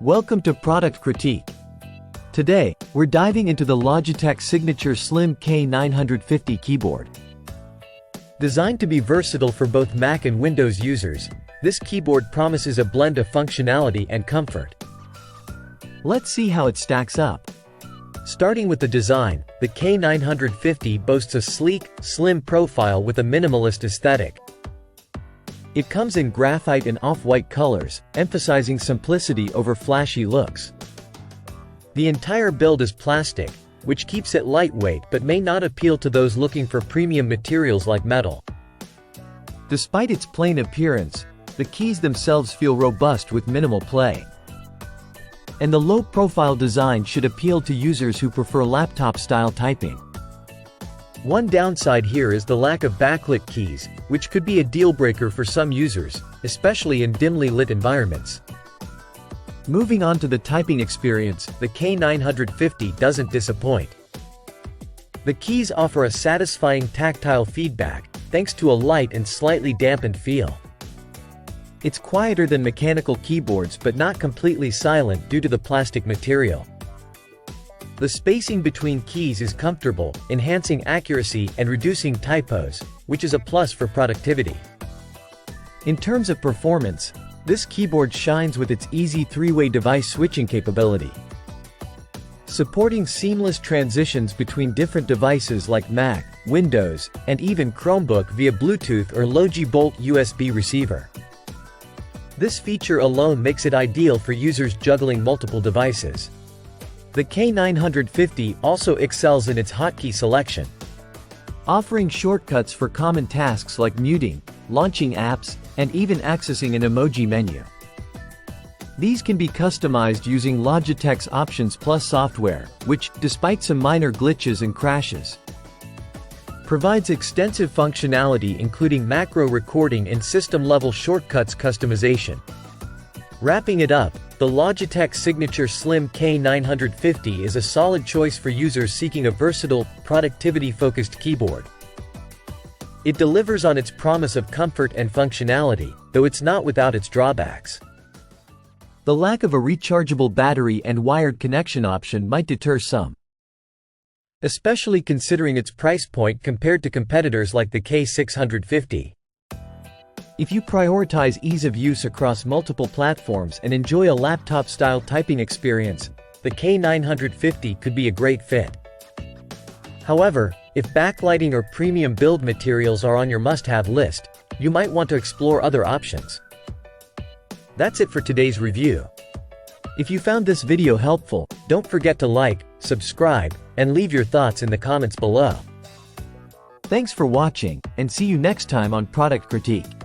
Welcome to Product Critique. Today, we're diving into the Logitech Signature Slim K950 keyboard. Designed to be versatile for both Mac and Windows users, this keyboard promises a blend of functionality and comfort. Let's see how it stacks up. Starting with the design, the K950 boasts a sleek, slim profile with a minimalist aesthetic. It comes in graphite and off-white colors, emphasizing simplicity over flashy looks. The entire build is plastic, which keeps it lightweight but may not appeal to those looking for premium materials like metal. Despite its plain appearance, the keys themselves feel robust with minimal play. And the low-profile design should appeal to users who prefer laptop-style typing. One downside here is the lack of backlit keys, which could be a deal-breaker for some users, especially in dimly lit environments. Moving on to the typing experience, the K950 doesn't disappoint. The keys offer a satisfying tactile feedback, thanks to a light and slightly dampened feel. It's quieter than mechanical keyboards but not completely silent due to the plastic material. The spacing between keys is comfortable, enhancing accuracy and reducing typos, which is a plus for productivity. In terms of performance, this keyboard shines with its easy three-way device switching capability. Supporting seamless transitions between different devices like Mac, Windows, and even Chromebook via Bluetooth or Logitech USB receiver. This feature alone makes it ideal for users juggling multiple devices. The K950 also excels in its hotkey selection, offering shortcuts for common tasks like muting, launching apps, and even accessing an emoji menu. These can be customized using Logitech's Options Plus software, which, despite some minor glitches and crashes, provides extensive functionality including macro recording and system-level shortcuts customization. Wrapping it up, the Logitech Signature Slim K950 is a solid choice for users seeking a versatile, productivity-focused keyboard. It delivers on its promise of comfort and functionality, though it's not without its drawbacks. The lack of a rechargeable battery and wired connection option might deter some, especially considering its price point compared to competitors like the K650. If you prioritize ease of use across multiple platforms and enjoy a laptop-style typing experience, the K950 could be a great fit. However, if backlighting or premium build materials are on your must-have list, you might want to explore other options. That's it for today's review. If you found this video helpful, don't forget to like, subscribe, and leave your thoughts in the comments below. Thanks for watching, and see you next time on Product Critique.